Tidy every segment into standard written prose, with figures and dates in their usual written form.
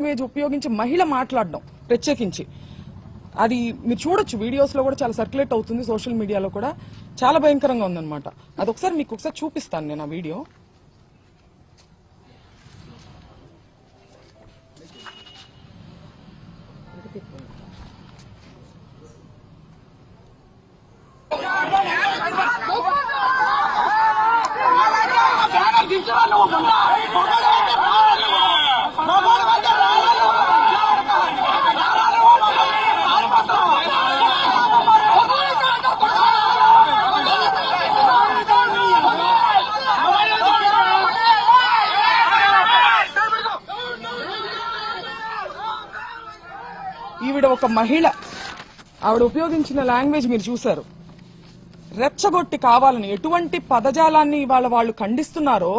Language ఉపయోగించి మహిళ మాట్లాడడం ప్రత్యేకించి అది మీరు చూడొచ్చు వీడియోస్ లో కూడా చాలా సర్క్యులేట్ అవుతుంది సోషల్ మీడియాలో కూడా చాలా భయంకరంగా ఉందన్నమాట. అది ఒకసారి మీకు ఒకసారి చూపిస్తాను నేను ఆ వీడియో. ఈవిడ ఒక మహిళ, ఆవిడ ఉపయోగించిన లాంగ్వేజ్ మీరు చూశారు. రెచ్చగొట్టి కావాలని ఎటువంటి పదజాలాన్ని ఇవాళ వాళ్ళు ఖండిస్తున్నారో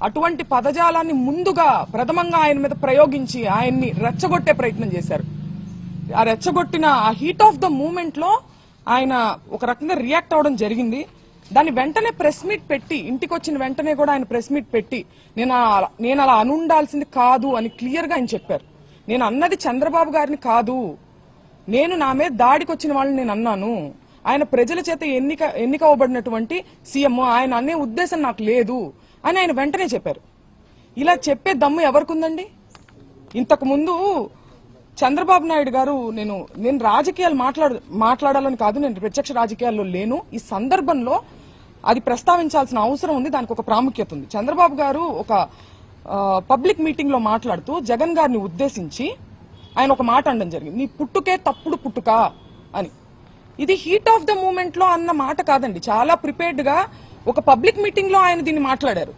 అటువంటి పదజాలాన్ని ముందుగా ప్రథమంగా ఆయన మీద ప్రయోగించి ఆయన్ని రెచ్చగొట్టే ప్రయత్నం చేశారు. ఆ రెచ్చగొట్టిన ఆ హీట్ ఆఫ్ ద మూమెంట్ లో ఆయన ఒక రకంగా రియాక్ట్ అవడం జరిగింది. దాన్ని వెంటనే ప్రెస్ మీట్ పెట్టి, ఇంటికి వచ్చిన వెంటనే కూడా ఆయన ప్రెస్ మీట్ పెట్టి నేను అలా అనుండాల్సింది కాదు అని క్లియర్ గా ఆయన చెప్పారు. నేను అన్నది చంద్రబాబు గారిని కాదు, నేను నా మీద దాడికి వచ్చిన వాళ్ళని నేను అన్నాను. ఆయన ప్రజల చేత ఎన్నిక అవ్వబడినటువంటి సీఎం, ఆయన అనే ఉద్దేశం నాకు లేదు అని ఆయన వెంటనే చెప్పారు. ఇలా చెప్పే దమ్ము ఎవరికుందండి? ఇంతకు ముందు చంద్రబాబు నాయుడు గారు నేను రాజకీయాలు మాట్లాడాలని కాదు, నేను ప్రత్యక్ష రాజకీయాల్లో లేను, ఈ సందర్భంలో అది ప్రస్తావించాల్సిన అవసరం ఉంది, దానికి ఒక ప్రాముఖ్యత ఉంది. చంద్రబాబు గారు ఒక పబ్లిక్ మీటింగ్ లో మాట్లాడుతూ జగన్ గారిని ఉద్దేశించి ఆయన ఒక మాట అనడం జరిగింది, నీ పుట్టుకే తప్పుడు పుట్టుక అని. ఇది హీట్ ఆఫ్ ద మూమెంట్ లో అన్న మాట కాదండి, చాలా ప్రిపేర్డ్ గా ఒక పబ్లిక్ మీటింగ్ లో ఆయన దీన్ని మాట్లాడారు.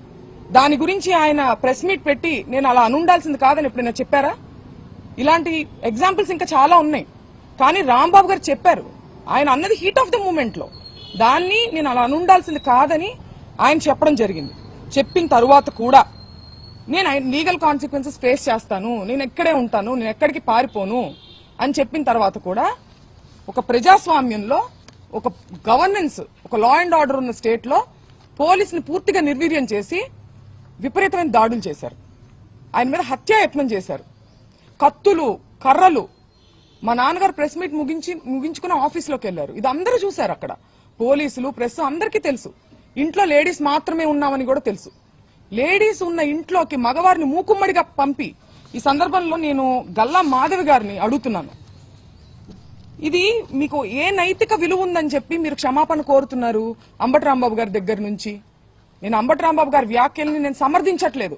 దాని గురించి ఆయన ప్రెస్ మీట్ పెట్టి నేను అలా అనుండాల్సింది కాదని ఎప్పుడైనా చెప్పారా? ఇలాంటి ఎగ్జాంపుల్స్ ఇంకా చాలా ఉన్నాయి. కానీ రాంబాబు గారు చెప్పారు, ఆయన అన్నది హీట్ ఆఫ్ ద మూమెంట్ లో, దాన్ని నేను అలా అనుండాల్సింది కాదని ఆయన చెప్పడం జరిగింది. చెప్పిన తరువాత కూడా నేను లీగల్ కాన్సిక్వెన్సెస్ ఫేస్ చేస్తాను, నేను ఎక్కడే ఉంటాను, నేను ఎక్కడికి పారిపోను అని చెప్పిన తర్వాత కూడా ఒక ప్రజాస్వామ్యంలో, ఒక గవర్నెన్స్, ఒక లా అండ్ ఆర్డర్ ఉన్న స్టేట్ లో పోలీసుని పూర్తిగా నిర్వీర్యం చేసి విపరీతమైన దాడులు చేశారు. ఆయన మీద హత్యాయత్నం చేశారు. కత్తులు, కర్రలు. మా నాన్నగారు ప్రెస్ మీట్ ముగించుకుని ఆఫీస్లోకి వెళ్లారు. ఇది అందరూ చూశారు అక్కడ, పోలీసులు, ప్రెస్ అందరికీ తెలుసు. ఇంట్లో లేడీస్ మాత్రమే ఉన్నామని కూడా తెలుసు. లేడీస్ ఉన్న ఇంట్లోకి మగవారిని మూకుమ్మడిగా పంపి, ఈ సందర్భంలో నేను గల్లా మాధవి గారిని అడుగుతున్నాను, ఇది మీకు ఏ నైతిక విలువ ఉందని చెప్పి మీరు క్షమాపణ కోరుతున్నారు అంబటి రాంబాబు గారి దగ్గర నుంచి? నేను అంబటి రాంబాబు గారి వ్యాఖ్యల్ని నేను సమర్థించట్లేదు,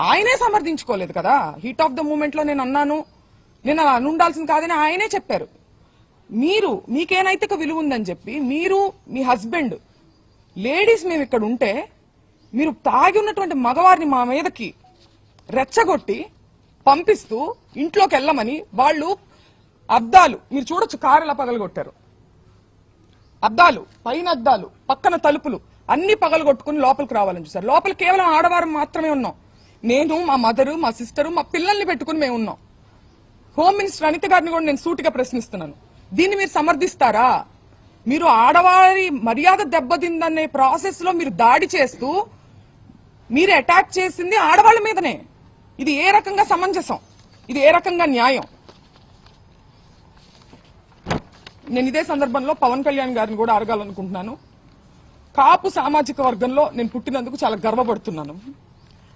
ఆయనే సమర్థించుకోలేదు కదా. హీట్ ఆఫ్ ద మూమెంట్ లో నేను అన్నాను, నేను అలా అనుండాల్సింది కాదని ఆయనే చెప్పారు. మీకే నైతిక విలువ ఉందని చెప్పి మీరు, మీ హస్బెండ్, లేడీస్ మేము ఇక్కడ ఉంటే మీరు తాగి ఉన్నటువంటి మగవారిని మా మీదకి రెచ్చగొట్టి పంపిస్తూ ఇంట్లోకి వెళ్ళమని వాళ్ళు అద్దాలు మీరు చూడొచ్చు, కారు ఎలా పగలగొట్టారు, అద్దాలు, పైన అద్దాలు, పక్కన తలుపులు అన్ని పగలగొట్టుకుని లోపలికి రావాలని చూసారు. లోపల కేవలం ఆడవారు మాత్రమే ఉన్నాం. నేను, మా మదరు, మా సిస్టరు, మా పిల్లల్ని పెట్టుకుని మేము ఉన్నాం. హోమ్ మినిస్టర్ అనిత గారిని కూడా నేను సూటిగా ప్రశ్నిస్తున్నాను, దీన్ని మీరు సమర్థిస్తారా? మీరు ఆడవారి మర్యాద దెబ్బతిందనే ప్రాసెస్ లో మీరు దాడి చేస్తూ మీరు అటాక్ చేసింది ఆడవాళ్ల మీదనే. ఇది ఏ రకంగా సమంజసం? ఇది ఏ రకంగా న్యాయం? నేను ఇదే సందర్భంలో పవన్ కళ్యాణ్ గారిని కూడా అడగాలనుకుంటున్నాను. కాపు సామాజిక వర్గంలో నేను పుట్టినందుకు చాలా గర్వపడుతున్నాను.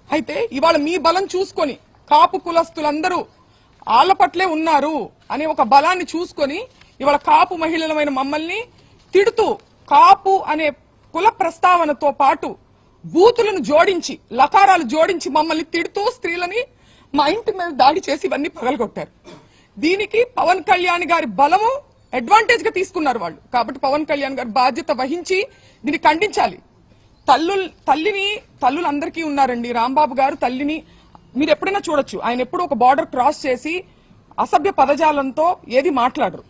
అయితే ఇవాళ మీ బలం చూసుకొని కాపు కులస్తులందరూ ఆళ్ల పట్లే ఉన్నారు అనే ఒక బలాన్ని చూసుకొని ఇవాళ కాపు మహిళలమైన మమ్మల్ని తిడుతూ, కాపు అనే కుల ప్రస్తావనతో పాటు బూతులను జోడించి, లకారాలు జోడించి మమ్మల్ని తిడుతూ స్త్రీలని మా ఇంటి మీద దాడి చేసి ఇవన్నీ పగలగొట్టారు. దీనికి పవన్ కళ్యాణ్ గారి బలము అడ్వాంటేజ్ గా తీసుకున్నారు వాళ్ళు. కాబట్టి పవన్ కళ్యాణ్ గారు బాధ్యత వహించి దీన్ని ఖండించాలి. తల్లులు అందరికీ ఉన్నారండి. రాంబాబు గారు తల్లిని మీరు ఎప్పుడైనా చూడొచ్చు, ఆయన ఎప్పుడు ఒక బార్డర్ క్రాస్ చేసి అసభ్య పదజాలంతో ఏది మాట్లాడరు.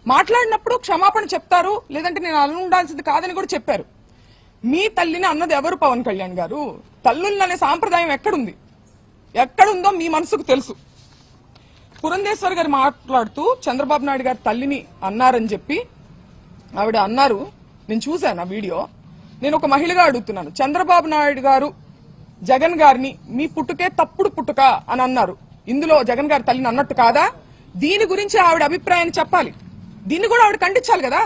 మాట్లాడినప్పుడు క్షమాపణ చెప్తారు, లేదంటే నేను అలా ఉండాల్సింది కాదని కూడా చెప్పారు. మీ తల్లిని అన్నది ఎవరు? పవన్ కళ్యాణ్ గారు. తల్లులనే సాంప్రదాయం ఎక్కడుందో మీ మనసుకు తెలుసు. పురంధేశ్వర్ గారు మాట్లాడుతూ చంద్రబాబు నాయుడు గారు తల్లిని అన్నారని చెప్పి ఆవిడ అన్నారు. నేను చూశాను ఆ వీడియో. నేను ఒక మహిళగా అడుగుతున్నాను, చంద్రబాబు నాయుడు గారు జగన్ గారిని మీ పుట్టుకే తప్పుడు పుట్టుక అని అన్నారు. ఇందులో జగన్ గారి తల్లిని అన్నట్టు కాదా? దీని గురించి ఆవిడ అభిప్రాయాన్ని చెప్పాలి. దీన్ని కూడా ఆవిడ ఖండించాలి కదా.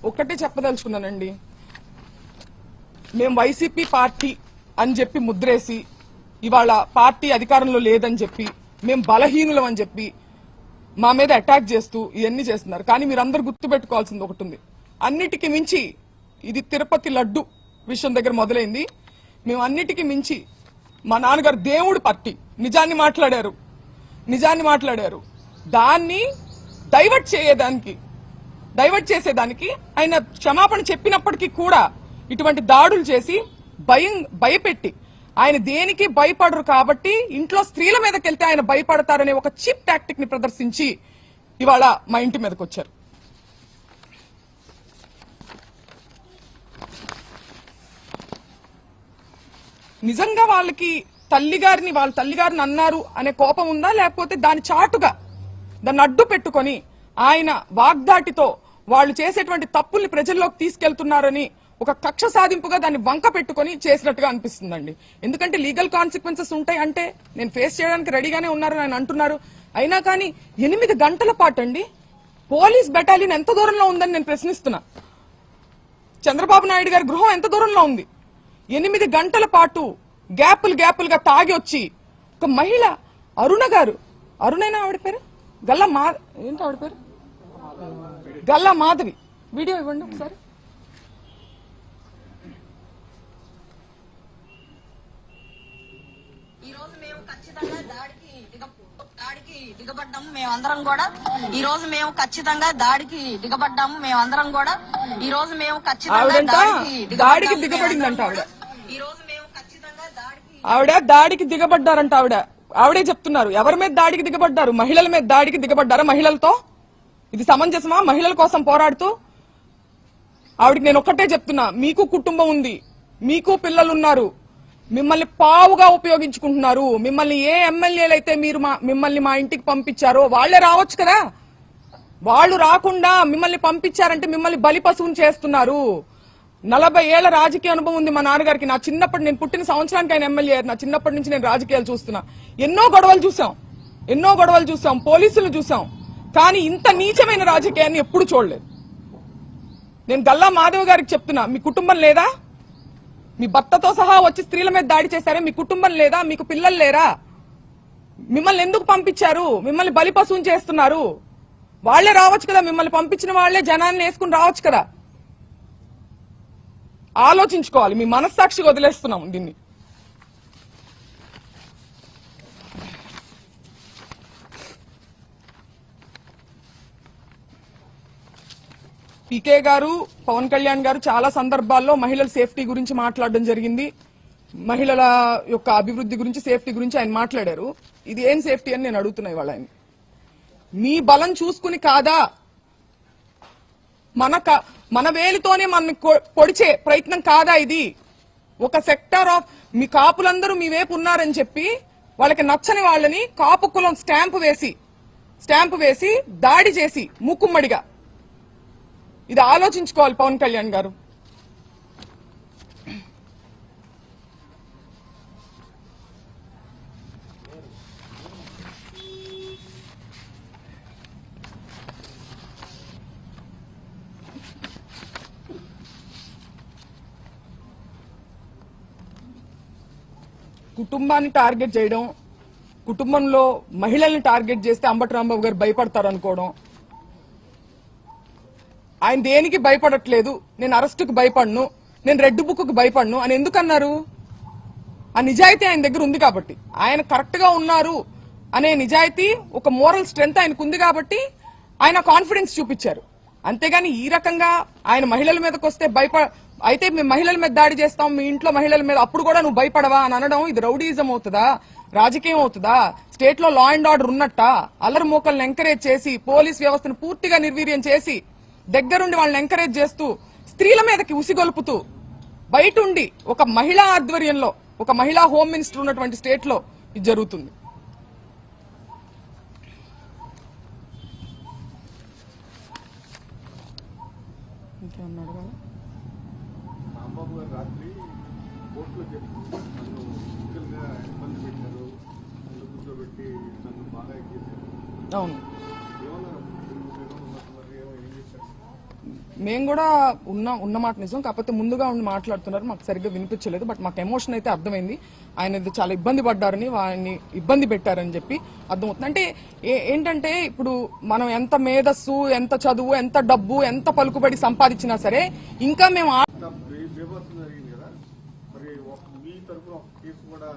ఒక్కటే చెప్పదలుచుకున్నానండి, మేము వైసీపీ పార్టీ అని చెప్పి ముద్రేసి ఇవాళ పార్టీ అధికారంలో లేదని చెప్పి మేము బలహీనులం అని చెప్పి మా మీద అటాక్ చేస్తూ ఇవన్నీ చేస్తున్నారు. కానీ మీరందరూ గుర్తుపెట్టుకోవాల్సింది ఒకటి ఉంది. అన్నిటికీ మించి ఇది తిరుపతి లడ్డు విషయం దగ్గర మొదలైంది. మేము అన్నిటికీ మించి మా నాన్నగారు దేవుడు పార్టీ నిజాన్ని మాట్లాడారు. దాన్ని డైవర్ట్ చేసేదానికి ఆయన క్షమాపణ చెప్పినప్పటికీ కూడా ఇటువంటి దాడులు చేసి భయపెట్టి ఆయన దేనికి భయపడరు కాబట్టి ఇంట్లో స్త్రీల మీదకి వెళ్తే ఆయన భయపడతారనే ఒక చీప్ టాక్టిక్ ని ప్రదర్శించి ఇవాళ మా ఇంటి మీదకి వచ్చారు. నిజంగా వాళ్ళకి వాళ్ళ తల్లిగారిని అన్నారు అనే కోపం ఉందా, లేకపోతే దాని చాటుగా దాన్ని అడ్డు పెట్టుకొని ఆయన వాగ్దాటితో వాళ్ళు చేసేటువంటి తప్పుల్ని ప్రజల్లోకి తీసుకెళ్తున్నారని ఒక కక్ష సాధింపుగా దాన్ని వంక పెట్టుకుని చేసినట్టుగా అనిపిస్తుందండి. ఎందుకంటే లీగల్ కాన్సిక్వెన్సెస్ ఉంటాయి అంటే నేను ఫేస్ చేయడానికి రెడీగానే ఉన్నారని ఆయన అంటున్నారు. అయినా కానీ 8 గంటల పాటు అండి పోలీస్ బెటాలియన్ ఎంత దూరంలో ఉందని నేను ప్రశ్నిస్తున్నా. చంద్రబాబు నాయుడు గారి గృహం ఎంత దూరంలో ఉంది? 8 గంటల పాటు గ్యాపులుగా తాగి వచ్చి ఒక మహిళ అరుణైనా ఆవిడ పేరు గల్లా మాధవి వీడియో ఇవ్వండి ఒకసారి. మేమందరం కూడా ఈ రోజు మేము ఖచ్చితంగా దాడికి దిగబడ్డాము. మేమందరం కూడా ఈ రోజు మేము ఖచ్చితంగా దాడికి దిగబడిందంట ఆవిడ దాడికి దిగబడ్డారంట. ఆవిడే చెప్తున్నారు. ఎవరి మీద దాడికి దిగబడ్డారు? మహిళల మీద దాడికి దిగబడ్డారా? మహిళలతో ఇది సమంజసమా? మహిళల కోసం పోరాడుతూ ఆవిడకి నేను ఒక్కటే చెప్తున్నా, మీకు కుటుంబం ఉంది, మీకు పిల్లలున్నారు, మిమ్మల్ని పావుగా ఉపయోగించుకుంటున్నారు. మిమ్మల్ని ఏ ఎమ్మెల్యేలు అయితే మిమ్మల్ని మా ఇంటికి పంపించారో వాళ్లే రావచ్చు కదా. వాళ్ళు రాకుండా మిమ్మల్ని పంపించారంటే మిమ్మల్ని బలి పశువుని చేస్తున్నారు. 40 ఏళ్ల రాజకీయ అనుభవం ఉంది మా నాన్నగారికి. నా చిన్నప్పటి నేను పుట్టిన సంవత్సరానికి ఆయన ఎమ్మెల్యే. నా చిన్నప్పటి నుంచి నేను రాజకీయాలు చూస్తున్నా. ఎన్నో గొడవలు చూసాం, పోలీసులు చూసాం. కానీ ఇంత నీచమైన రాజకీయాన్ని ఎప్పుడు చూడలేదు. నేను గల్లా మాధవ్ గారికి చెప్తున్నా, మీ కుటుంబం లేదా? మీ భర్తతో సహా వచ్చి స్త్రీల మీద దాడి చేశారే, మీ కుటుంబం లేదా? మీకు పిల్లలు లేరా? మిమ్మల్ని ఎందుకు పంపించారు? మిమ్మల్ని బలి పశువుని చేస్తున్నారు. వాళ్లే రావచ్చు కదా, మిమ్మల్ని పంపించిన వాళ్లే జనాన్ని వేసుకుని రావచ్చు కదా. ఆలోచించుకోవాలి. మీ మనస్సాక్షిగా వదిలేస్తున్నాం దీన్ని. పీకే గారు, పవన్ కళ్యాణ్ గారు చాలా సందర్భాల్లో మహిళల సేఫ్టీ గురించి మాట్లాడడం జరిగింది. మహిళల యొక్క అభివృద్ధి గురించి, సేఫ్టీ గురించి ఆయన మాట్లాడారు. ఇది ఏం సేఫ్టీ అని నేను అడుగుతున్నా ఇవాళ ఆయన. మీ బలం చూసుకుని కాదా, మన వేలితోనే మన పొడిచే ప్రయత్నం కాదా ఇది? ఒక సెక్టార్ ఆఫ్ మీ కాపులందరూ మీ వైపు ఉన్నారని చెప్పి వాళ్ళకి నచ్చని వాళ్ళని కాపు కులం స్టాంపు వేసి దాడి చేసి మూకుమ్మడిగా. ఇది ఆలోచించుకోవాలి పవన్ కళ్యాణ్ గారు. కుటుంబాన్ని టార్గెట్ చేయడం, కుటుంబంలో మహిళల్ని టార్గెట్ చేస్తే అంబటి రాంబాబు గారు భయపడతారు అనుకోవడం. ఆయన దేనికి భయపడట్లేదు. నేను అరెస్టుకు భయపడను, నేను రెడ్ బుక్ కు భయపడను అని ఎందుకన్నారు? ఆ నిజాయితీ ఆయన దగ్గర ఉంది కాబట్టి, ఆయన కరెక్ట్ గా ఉన్నారు అనే నిజాయితీ, ఒక మోరల్ స్ట్రెంగ్త్ ఆయనకు ఉంది కాబట్టి ఆయన కాన్ఫిడెన్స్ చూపించారు. అంతేగాని ఈ రకంగా ఆయన మహిళల మీదకి వస్తే అయితే మేము మహిళల మీద దాడి చేస్తాం, మీ ఇంట్లో మహిళల మీద, అప్పుడు కూడా నువ్వు భయపడవా అని అనడం ఇది రౌడీజం అవుతుందా? రాజకీయం అవుతుందా? స్టేట్ లో లా అండ్ ఆర్డర్ ఉన్నట్ట? అల్లరి మూకల్ని ఎంకరేజ్ చేసి, పోలీస్ వ్యవస్థను పూర్తిగా నిర్వీర్యం చేసి, దగ్గరుండి వాళ్ళని ఎంకరేజ్ చేస్తూ, స్త్రీల మీదకి ఉసిగొలుపుతూ, బయటుండి ఒక మహిళా ఆధ్వర్యంలో, ఒక మహిళా హోమ్ మినిస్టర్ ఉన్నటువంటి స్టేట్ లో ఇది జరుగుతుంది. ఇంకేమన్నా అడగాలి? రాత్రి కోర్టులో చెప్పి నన్ను ఫిజికల్గా ఇబ్బంది పెట్టారు, నన్ను కూర్చోబెట్టి నన్ను బాగా చేశారు. అవును, ఏమన్నారు? ఏం చేశారు? మేము కూడా ఉన్న మాట నిజం. కాకపోతే ముందుగా ఉండి మాట్లాడుతున్నారు, మాకు సరిగ్గా వినిపించలేదు. బట్ మాకు ఎమోషన్ అయితే అర్థమైంది. ఆయన చాలా ఇబ్బంది పడ్డారని, వారిని ఇబ్బంది పెట్టారని చెప్పి అర్థమవుతుంది. అంటే ఏంటంటే ఇప్పుడు మనం ఎంత మేధస్సు, ఎంత చదువు, ఎంత డబ్బు, ఎంత పలుకుబడి సంపాదించినా సరే ఇంకా మేము బేబస్ జరిగింది కదా, మరి మీ తరఫున ఒక కేసు కూడా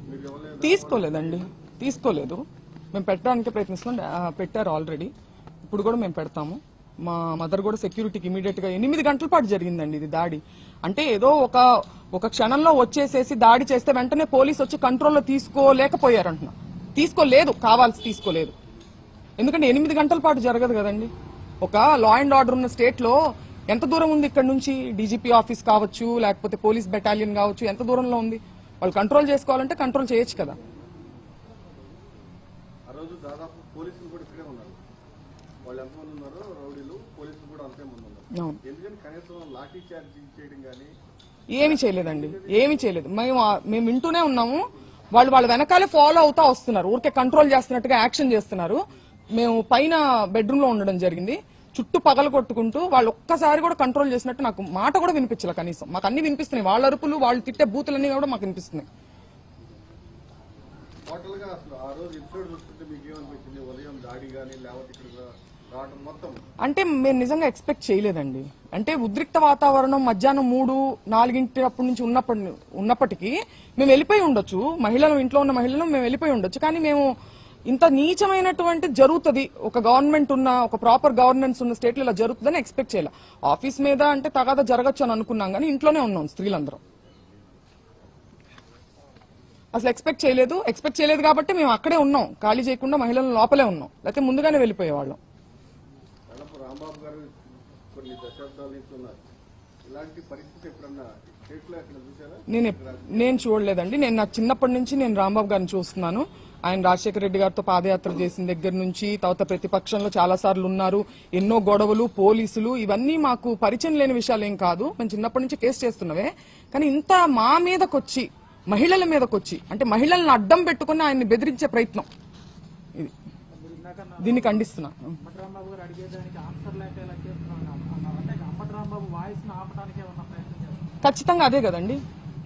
మీరు ఇవ్వలేదు? తీసుకోలేదు. మేము పెట్టడానికి ప్రయత్నిస్తున్నాం, పెట్టారు ఆల్రెడీ. ఇప్పుడు కూడా మేము పెడతాము. మా మదర్ కూడా సెక్యూరిటీకి ఇమీడియట్ గా 8 గంటల పాటు జరిగిందండి ఇది దాడి. అంటే ఏదో ఒక క్షణంలో వచ్చేసేసి దాడి చేస్తే వెంటనే పోలీసు వచ్చి కంట్రోల్లో తీసుకోలేకపోయారంటున్నా. తీసుకోలేదు. ఎందుకంటే 8 గంటల పాటు జరగదు కదండి. ఒక లా అండ్ ఆర్డర్ ఉన్న స్టేట్ లో ఎంత దూరం ఉంది ఇక్కడ నుంచి? డీజీపీ ఆఫీస్ కావచ్చు, లేకపోతే పోలీస్ బెటాలియన్ కావచ్చు, ఎంత దూరంలో ఉంది? వాళ్ళు కంట్రోల్ చేసుకోవాలంటే కంట్రోల్ చేయొచ్చు కదా. ఆ రోజు దాదాపు పోలీసులు కూడా ఇక్కడే ఉన్నారు. వాళ్ళు ఎంతమంది ఉన్నారో రౌడీలు, పోలీసులు కూడా అంతే మంది ఉన్నారు. ఎందుకని కనీసం లాఠీ చార్జ్ చేయడం కానీ ఏమీ చేయలేదండి, ఏమీ చేయలేదు. మేము వింటూనే ఉన్నాము. వాళ్ళ వెనకాలే ఫాలో అవుతా వస్తున్నారు, ఊరికే కంట్రోల్ చేస్తున్నట్టుగా యాక్షన్ చేస్తున్నారు. మేము పైన బెడ్రూమ్ లో ఉండడం జరిగింది. చుట్టూ పగల కొట్టుకుంటూ వాళ్ళు ఒక్కసారి కూడా కంట్రోల్ చేసినట్టు నాకు మాట కూడా వినిపించలే. కనీసం మాకు అన్ని వినిపిస్తున్నాయి, వాళ్ళ అరుపులు, వాళ్ళు తిట్టే బూతులన్నీ కూడా మాకు వినిపిస్తున్నాయి. టోటల్ గా అసలు ఆ రోజు ఎపిసోడ్ చూస్తుంటే మీకు ఏమనిపించింది? ఉదయం దాడి కానీ లేకపోతే ఇక్కడ రావడం మొత్తం అంటే మేము నిజంగా ఎక్స్పెక్ట్ చేయలేదండి. అంటే ఉద్రిక్త వాతావరణం మధ్యాహ్నం 3-4 అప్పటి నుంచి ఉన్నప్పటికీ మేము వెళ్ళిపోయి ఉండొచ్చు. ఇంట్లో ఉన్న మహిళలు మేము వెళ్ళిపోయి ఉండొచ్చు. కానీ మేము ఇంత నీచమైనటువంటి జరుగుతుంది, ఒక గవర్నమెంట్ ఉన్న, ఒక ప్రాపర్ గవర్నెన్స్ ఉన్న స్టేట్ లో ఇలా జరుగుతుందని ఎక్స్పెక్ట్ చేయాలి. ఆఫీస్ మీద అంటే తగాదా జరగచ్చు అని అనుకున్నాం, కానీ ఇంట్లోనే ఉన్నాం స్త్రీలందరం. అసలు ఎక్స్పెక్ట్ చేయలేదు కాబట్టి మేము అక్కడే ఉన్నాం, ఖాళీ చేయకుండా మహిళల లోపలే ఉన్నాం. లేకపోతే ముందుగానే వెళ్ళిపోయేవాళ్ళం. రాంబాబు గారు కొన్ని దశాబ్దాల నుంచి ఉన్నారు. ఇలాంటి పరిస్థితి ఎప్పుడన్నా స్టేట్లో ఎక్కడ చూసారా? నేను చూడలేదండి. నేను నా చిన్నప్పటి నుంచి నేను రాంబాబు గారిని చూస్తున్నాను. ఆయన రాజశేఖర రెడ్డి గారితో పాదయాత్ర చేసిన దగ్గర నుంచి తర్వాత ప్రతిపక్షంలో చాలా సార్లు ఉన్నారు. ఎన్నో గొడవలు, పోలీసులు, ఇవన్నీ మాకు పరిచయం లేని విషయాలు ఏం కాదు. మేము చిన్నప్పటి నుంచి ఫేస్ చేస్తున్నవే. కానీ ఇంత మా మీదకొచ్చి, మహిళల మీదకొచ్చి, అంటే మహిళలను అడ్డం పెట్టుకుని ఆయన్ని బెదిరించే ప్రయత్నం, ఇది దీన్ని ఖండిస్తున్నా. ఖచ్చితంగా అదే కదండి.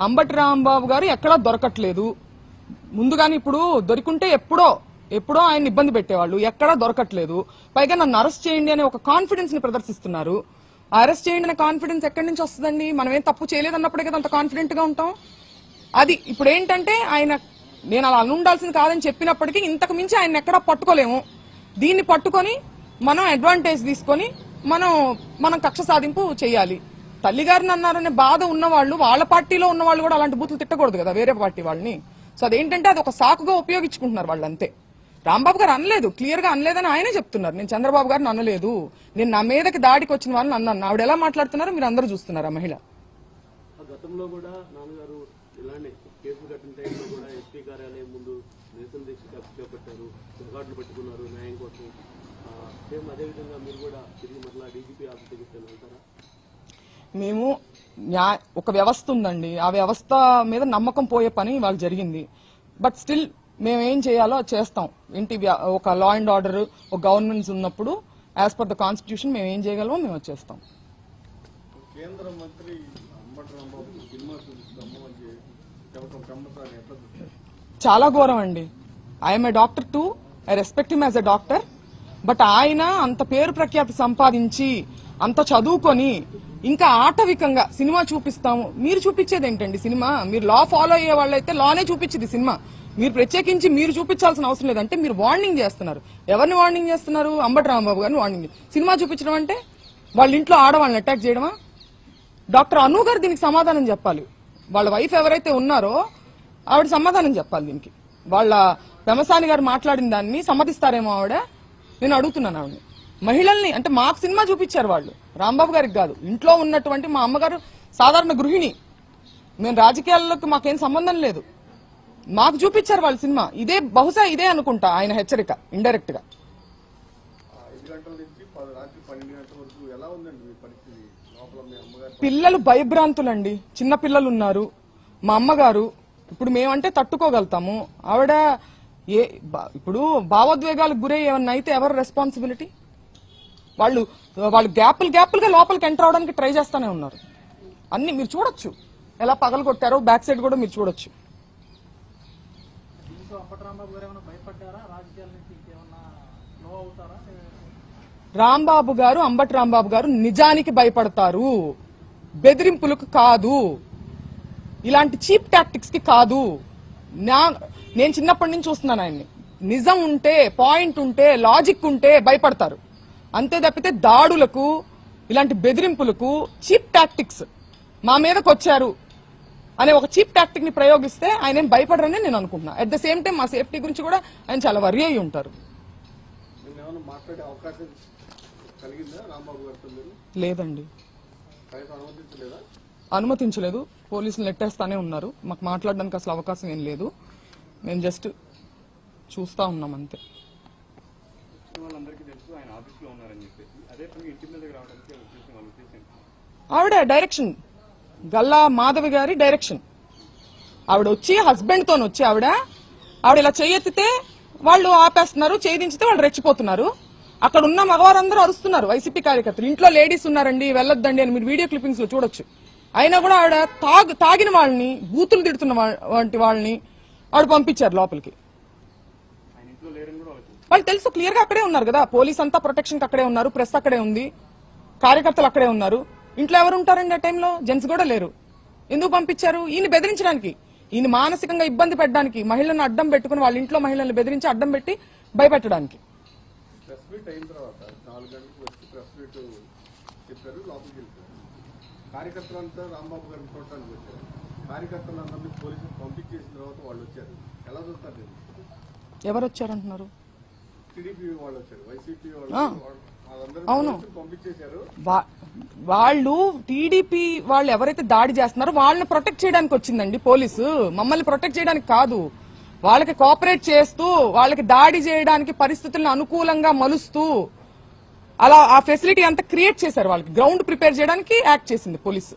అంబటి రాంబాబు గారు ఎక్కడా దొరకట్లేదు. ముందుగాని ఇప్పుడు దొరికింటే ఎప్పుడో ఆయన ఇబ్బంది పెట్టేవాళ్ళు, ఎక్కడా దొరకట్లేదు. పైగా నన్ను అరెస్ట్ చేయండి అనే ఒక కాన్ఫిడెన్స్ ని ప్రదర్శిస్తున్నారు. అరెస్ట్ చేయండి అనే కాన్ఫిడెన్స్ ఎక్కడి నుంచి వస్తుందండి? మనం ఏం తప్పు చేయలేదన్నప్పుడే కదా అంత కాన్ఫిడెంట్ గా ఉంటాం. అది ఇప్పుడు ఏంటంటే నేను అలా ఉండాల్సింది కాదని చెప్పినప్పటికీ ఇంతకు మించి ఆయన ఎక్కడా పట్టుకోలేము. దీన్ని పట్టుకొని మనం అడ్వాంటేజ్ తీసుకొని మనం కక్ష సాధింపు చేయాలి. తల్లిగారిని అన్నారనే బాధ ఉన్నవాళ్ళు, వాళ్ళ పార్టీలో ఉన్న వాళ్ళు కూడా అలాంటి బూతులు తిట్టకూడదు కదా వేరే పార్టీ వాళ్ళని. సో అదేంటంటే అది ఒక సాకుగా ఉపయోగించుకుంటున్నారు వాళ్ళు, అంతే. రాంబాబు గారు అనలేదు, క్లియర్ గా అనలేదని ఆయనే చెప్తున్నారు. నేను చంద్రబాబు గారిని అనలేదు, నేను నా మీదకి దాడికి వచ్చిన వాళ్ళని అన్నాను. ఆవిడ ఎలా మాట్లాడుతున్నారో మీరు అందరూ చూస్తున్నారు. ఆ మహిళ గతంలో కూడా నాన్నగారు ఇలానే కేసులు కట్టిన టైంలో కూడా ఎస్పీ కార్యాలయం ముందు నిరసన దీక్ష చేపట్టారు, రికార్డులు పెట్టుకున్నారు న్యాయం కోసం. సేమ్ అదేవిధంగా మీరు కూడా తిరిగి మరలా డీజీపీ ఆఫీస్ దగ్గరికి వెళ్తారా? మేము ఒక వ్యవస్థ ఉందండి, ఆ వ్యవస్థ మీద నమ్మకం పోయే పని వాళ్ళకి జరిగింది. బట్ స్టిల్ మేము ఏం చేయాలో చేస్తాం. ఒక లా అండ్ ఆర్డర్, ఒక గవర్నెన్స్ ఉన్నప్పుడు యాజ్ పర్ ద కాన్స్టిట్యూషన్ మేము ఏం చేయగలమో మేము వచ్చేస్తాం. కేంద్ర మంత్రి అంబటి రాంబాబు సినిమా చూపిస్తాము అని చాలా ఘోరం అండి. I'm a doctor to, I respect him as a doctor. But ఆయన అంత పేరు ప్రఖ్యాతి సంపాదించి, అంత చదువుకొని ఇంకా ఆటవికంగా సినిమా చూపిస్తాము. మీరు చూపించేది ఏంటండి సినిమా? మీరు లా ఫాలో అయ్యే వాళ్ళైతే లానే చూపించింది సినిమా. మీరు ప్రత్యేకించి మీరు చూపించాల్సిన అవసరం లేదంటే మీరు వార్నింగ్ చేస్తున్నారు. ఎవరిని వార్నింగ్ చేస్తున్నారు? అంబటి రాంబాబు గారిని వార్నింగ్. సినిమా చూపించడం అంటే వాళ్ళ ఇంట్లో ఆడవాళ్ళని అటాక్ చేయడమా? డాక్టర్ అను గారు దీనికి సమాధానం చెప్పాలి. వాళ్ళ వైఫ్ ఎవరైతే ఉన్నారో ఆవిడ సమాధానం చెప్పాలి దీనికి. వాళ్ళ పెమసాని గారు మాట్లాడిన దాన్ని సమ్మతిస్తారేమో ఆవిడ? నేను అడుగుతున్నాను ఆవిడని. మహిళల్ని అంటే మాకు సినిమా చూపించారు వాళ్ళు, రాంబాబు గారికి కాదు. ఇంట్లో ఉన్నటువంటి మా అమ్మగారు సాధారణ గృహిణి, మేము రాజకీయాల్లోకి మాకేం సంబంధం లేదు. మాకు చూపించారు వాళ్ళ సినిమా. బహుశా ఇదే అనుకుంటా ఆయన హెచ్చరిక ఇండైరెక్ట్ గా. 5 గంటల నుంచి రాత్రి 12 గంటల వరకు ఎలా ఉందండి మీ పరిస్థితి? లోపల మీ అమ్మగారు పిల్లలు భయభ్రాంతులండి. చిన్న పిల్లలు ఉన్నారు. మా అమ్మగారు ఇప్పుడు మేమంటే తట్టుకోగలుగుతాము. ఆవిడ ఇప్పుడు భావోద్వేగాలకు గురై ఏమన్నా అయితే ఎవరు రెస్పాన్సిబిలిటీ? వాళ్ళు గ్యాపులుగా లోపలికి ఎంటర్ అవడానికి ట్రై చేస్తానే ఉన్నారు. అన్ని మీరు చూడొచ్చు ఎలా పగలు కొట్టారో. బ్యాక్ సైడ్ కూడా మీరు చూడొచ్చు. రాంబాబు గారు, అంబటి రాంబాబు గారు నిజానికి భయపడతారు, బెదిరింపులకు కాదు, ఇలాంటి చీప్ టాక్టిక్స్ కి కాదు. నేను చిన్నప్పటి నుంచి చూస్తున్నాను ఆయన్ని. నిజం ఉంటే, పాయింట్ ఉంటే, లాజిక్ ఉంటే భయపడతారు. అంతే తప్పితే దాడులకు, ఇలాంటి బెదిరింపులకు, చీప్ టాక్టిక్స్ మా మీదకి వచ్చారు అనే ఒక చీప్ టాక్టిక్ ని ప్రయోగిస్తే ఆయన ఏం భయపడరని నేను అనుకుంటున్నా. అట్ ద సేమ్ టైం మా సేఫ్టీ గురించి కూడా ఆయన చాలా వరి అయి ఉంటారు. మాట్లాడే అవకాశం కలిగిందా రాంబాబు గారితో? లేదండి, అనుమతించలేదా? అనుమతించలేదు. పోలీసులు నెట్టేస్తానే ఉన్నారు. మాకు మాట్లాడడానికి అసలు అవకాశం ఏం లేదు. మేము జస్ట్ చూస్తా ఉన్నాం అంతే. ఆవిడ డైరెక్షన్, గల్లా మాధవి గారి డైరెక్షన్. ఆవిడ వచ్చి హస్బెండ్ తో వచ్చి ఆవిడ ఇలా చేయెత్తితే వాళ్ళు ఆపేస్తున్నారు, చేయించితే వాళ్ళు రెచ్చిపోతున్నారు. అక్కడ ఉన్న మగవారందరూ అరుస్తున్నారు. వైసీపీ కార్యకర్తలు, ఇంట్లో లేడీస్ ఉన్నారండి వెళ్ళొద్దండి అని మీరు వీడియో క్లిప్పింగ్స్ లో చూడొచ్చు. అయినా కూడా ఆవిడ తాగిన వాళ్ళని, బూతులు తిడుతున్న వాళ్ళని ఆవిడ పంపించారు లోపలికి. వాళ్ళు తెలుసు, క్లియర్ గా అక్కడే ఉన్నారు కదా. పోలీస్ అంతా ప్రొటెక్షన్ అక్కడే ఉన్నారు, ప్రెస్ అక్కడే ఉంది, కార్యకర్తలు అక్కడే ఉన్నారు. ఇంట్లో ఎవరు ఉంటారండి ఆ టైంలో? జెంట్స్ కూడా లేరు. ఎందుకు పంపించారు? ఈయన బెదిరించడానికి, ఈయన మానసికంగా ఇబ్బంది పెట్టడానికి, మహిళలను అడ్డం పెట్టుకుని వాళ్ళ ఇంట్లో మహిళలను బెదిరించి అడ్డం పెట్టి భయపెట్టడానికి. ప్రెస్ మీట్ అయిన తర్వాత 4 గంటలకు వచ్చి ప్రెస్ మీట్ చెప్పారు, లోపలికి వెళ్ళిపోయారు. కార్యకర్తలంతా రాంబాబు గారిని చూడటానికి వచ్చారు. కార్యకర్తలందరినీ పోలీసులు పంపించేసిన తర్వాత వాళ్ళు వచ్చారు. ఎలా చూస్తారు? ఎవరు వచ్చారంటున్నారు? టీడీపీ వాళ్ళు వచ్చారు, వైసీపీ అవును, పంపించేశారు. వాళ్ళు టీడీపీ వాళ్ళు ఎవరైతే దాడి చేస్తున్నారో వాళ్ళని ప్రొటెక్ట్ చేయడానికి వచ్చిందండి పోలీసు. మమ్మల్ని ప్రొటెక్ట్ చేయడానికి కాదు. వాళ్ళకి కోఆపరేట్ చేస్తూ, వాళ్ళకి దాడి చేయడానికి పరిస్థితులను అనుకూలంగా మలుస్తూ అలా ఆ ఫెసిలిటీ అంతా క్రియేట్ చేశారు. వాళ్ళకి గ్రౌండ్ ప్రిపేర్ చేయడానికి యాక్ట్ చేసింది పోలీసు.